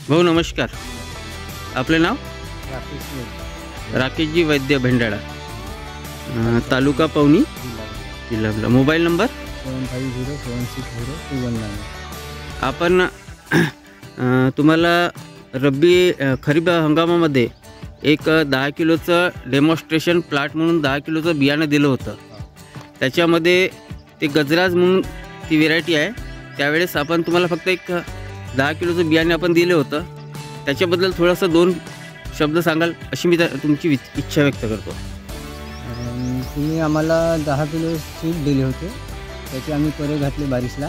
भाऊ नमस्कार, आपले नाव? राकेशजी वैद्य भेंडाळा, तालुका पवनी, जिल्हा. Mobile number 7507602199. आपण तुम्हाला रब्बी खरीप हंगामामध्ये एक 10 किलोचं डेमॉन्स्ट्रेशन प्लॉट म्हणून 10 किलोचं बियाणं दिलं होतं. त्याच्यामध्ये ते गजराज म्हणून ती व्हेरायटी आहे. त्यावेळेस आपण तुम्हाला फक्त एक 10 किलोचं बियाणे आपण दिलं होतं. त्याच्याबद्दल थोडंसं 2 शब्द सांगाल अशी मी तुमची इच्छा व्यक्त करतो. तुम्ही आम्हाला 10 किलो सीड दिले होते. त्याचे आम्ही परे घातले बारिशला.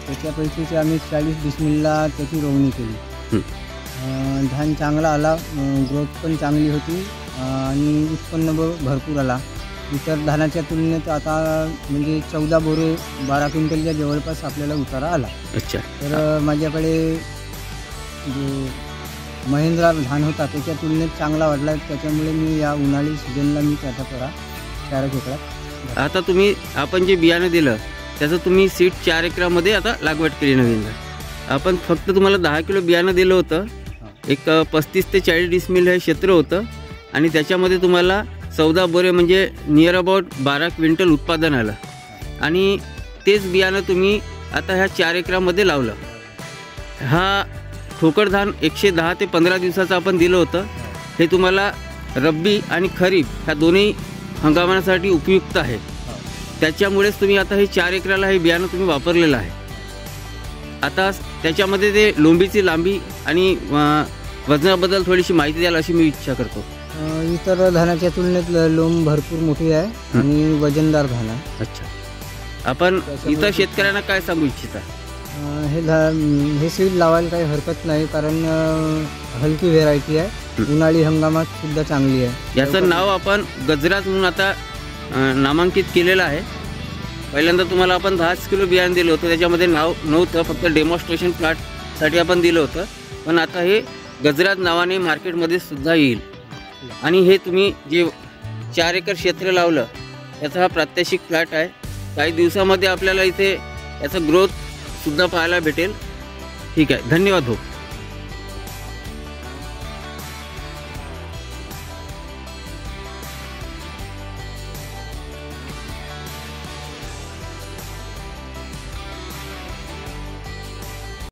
त्याच्यापैकीचे आम्ही 40 डिसमिलला त्याची रोवणी केली. धान चांगला आला, ग्रोथ पण चांगली होती आणि उत्पन्न भरपूर आला. इतर धानाच्या तुलनेत आता म्हणजे 14 बोरे 12 क्विंटलच्या जवळपास आपल्याला उतारा आला. अच्छा. तर माझ्याकडे जो महिंद्रा धान होता त्याच्या तुलनेत चांगला वाढला. त्याच्यामुळे मी या उन्हाळी सीझनला मी त्याचा परा 4 एकरात. आता तुम्ही आपण जे बियाणं दिलं त्याचं तुम्ही सीड 4 एकरामध्ये आता लागवड केली नवीन. आपण फक्त तुम्हाला 10 किलो बियाणं दिलं होतं. एक 35 ते 40 डिसमिल हे क्षेत्र होतं आणि त्याच्यामध्ये तुम्हाला 14 बोरे म्हणजे नियर अबाउट 12 क्विंटल उत्पादन आलं. आणि तेच बियाणं तुम्ही आता ह्या 4 एकरामध्ये लावलं. हा ठोकर धान 110 ते 15 दिवसाचं आपण दिलं होतं. हे तुम्हाला रब्बी आणि खरीप ह्या दोन्ही हंगामासाठी उपयुक्त आहे. त्याच्यामुळेच तुम्ही आता हे 4 एकराला हे बियाणं तुम्ही वापरलेलं आहे. आता त्याच्यामध्ये ते लोंबीची लांबी आणि वजनाबद्दल थोडीशी माहिती द्याल अशी मी इच्छा करतो. इतर धानाच्या तुलनेत लोंब भरपूर मोठी आहे आणि वजनदार धान आहे. अच्छा. आपण इतर शेतकऱ्यांना काय सांगू इच्छिता? हे सीड लावायला काही हरकत नाही, कारण हलकी व्हेरायटी आहे. उन्हाळी हंगामात सुद्धा चांगली आहे. याचं नाव आपण गजराज म्हणून आता नामांकित केलेलं आहे. पहिल्यांदा तुम्हाला आपण 10 किलो बियाणं दिलं होतं. त्याच्यामध्ये नाव नव्हतं, फक्त डेमॉन्स्ट्रेशन प्लॉटसाठी आपण दिलं होतं. पण आता हे गजराज नावाने मार्केटमध्ये सुद्धा येईल. आणि हे तुम्ही जे 4 एकर क्षेत्र लावलं याचा हा प्रात्यक्षिक प्लॉट आहे. काही दिवसामध्ये आपल्याला इथे याचा ग्रोथ सुद्धा पाहायला भेटेल. ठीक आहे, धन्यवाद भाऊ.